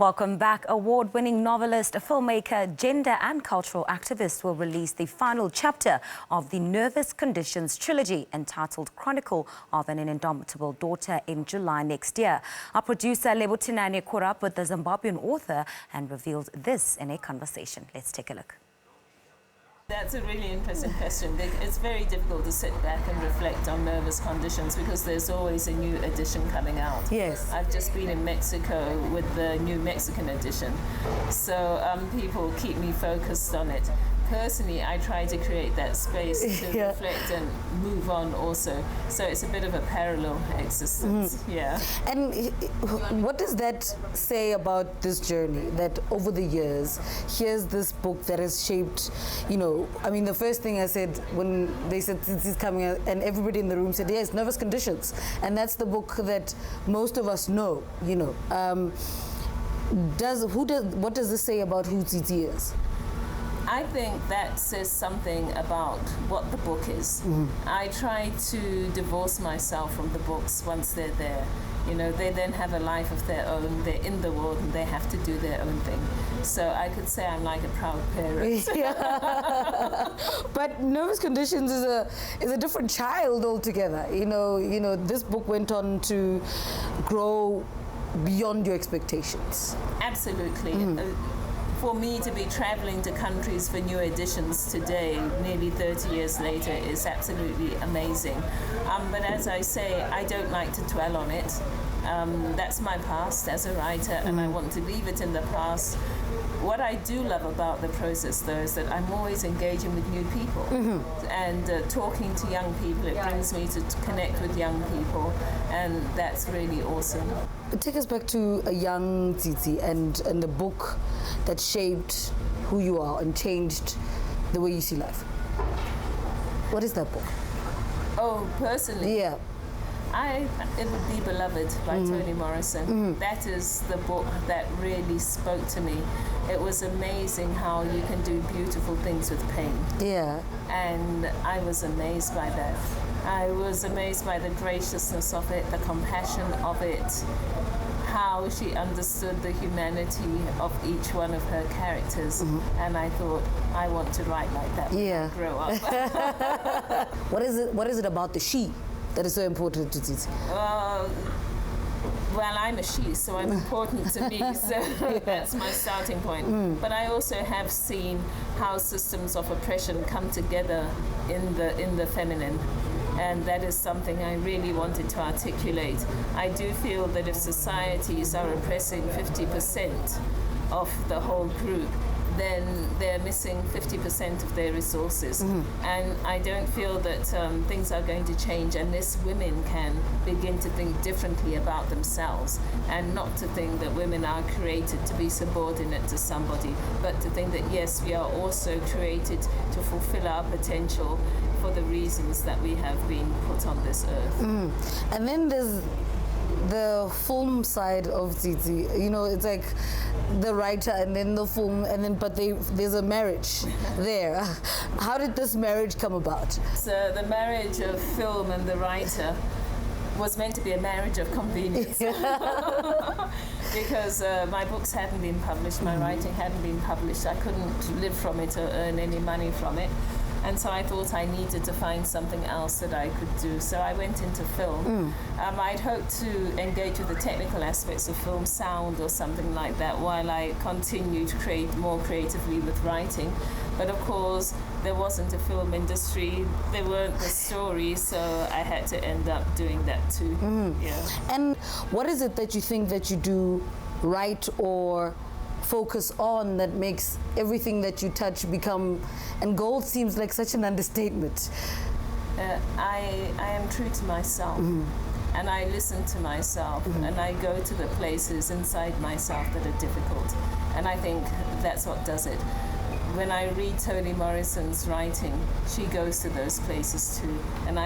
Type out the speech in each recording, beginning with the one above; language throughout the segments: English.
Welcome back. Award-winning novelist, filmmaker, gender and cultural activist will release the final chapter of the Nervous Conditions trilogy entitled Chronicle of an Indomitable Daughter in July next year. Our producer Lebo Thinane caught up with the Zimbabwean author and revealed this in a conversation. Let's take a look. That's a really interesting question. It's very difficult to sit back and reflect on Nervous Conditions because there's always a new edition coming out. Yes. I've just been in Mexico with the new Mexican edition, so people keep me focused on it. Personally, I try to create that space to reflect and move on also. So it's a bit of a parallel existence. Yeah. And what does that say about this journey? That over the years, here's this book that has shaped, I mean, the first thing I said when they said Tsitsi's coming out, and everybody in the room said, yes, Nervous Conditions. And that's the book that most of us know, What does this say about who Tsitsi is? I think that says something about what the book is. I try to divorce myself from the books once they're there. They then have a life of their own. They're in the world and they have to do their own thing. So I could say I'm like a proud parent. But Nervous Conditions is a different child altogether. This book went on to grow beyond your expectations. Absolutely. For me to be traveling to countries for new editions today, nearly 30 years later, is absolutely amazing. But as I say, I don't like to dwell on it. That's my past as a writer, and I want to leave it in the past. What I do love about the process, though, is that I'm always engaging with new people and talking to young people. It brings me to connect with young people, and that's really awesome. Take us back to a young Tsitsi and the book that shaped who you are and changed the way you see life. What is that book? Oh, personally? Yeah. It would be Beloved by Toni Morrison. That is the book that really spoke to me. It was amazing how you can do beautiful things with pain. Yeah. And I was amazed by that. I was amazed by the graciousness of it, the compassion of it, how she understood the humanity of each one of her characters. And I thought, I want to write like that when I grow up. What is it about the she that is so important to Tsitsi? Well, I'm a she, so I'm important to me, so that's my starting point. But I also have seen how systems of oppression come together in the feminine, and that is something I really wanted to articulate. I do feel that if societies are oppressing 50% of the whole group, then they're missing 50% of their resources. And I don't feel that things are going to change unless women can begin to think differently about themselves, and not to think that women are created to be subordinate to somebody, but to think that, yes, we are also created to fulfill our potential for the reasons that we have been put on this earth. And then there's the film side of Tsitsi. It's like the writer and then the film, but there's a marriage there. How did this marriage come about? So the marriage of film and the writer was meant to be a marriage of convenience. Because my books hadn't been published, my writing hadn't been published. I couldn't live from it or earn any money from it. And so I thought I needed to find something else that I could do. So I went into film. I'd hoped to engage with the technical aspects of film, sound or something like that, while I continued to create more creatively with writing. But of course, there wasn't a film industry, there weren't the stories, so I had to end up doing that too. And what is it that you think that you do right or focus on that makes everything that you touch become, and gold seems like such an understatement? I am true to myself, and I listen to myself, and I go to the places inside myself that are difficult, and I think that's what does it. When I read Toni Morrison's writing, she goes to those places too, and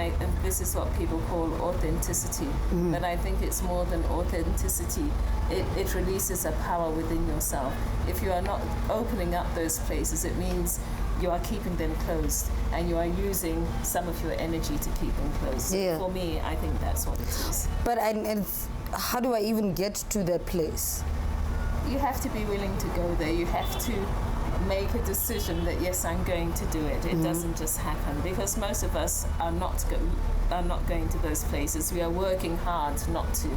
this is what people call authenticity. But I think it's more than authenticity. It releases a power within yourself. If you are not opening up those places, it means you are keeping them closed, and you are using some of your energy to keep them closed. For me, I think that's what it is. But how do I even get to that place? you have to be willing to go there. You have to make a decision that yes, I'm going to do it. It doesn't just happen, because most of us are not going to those places. We are working hard not to.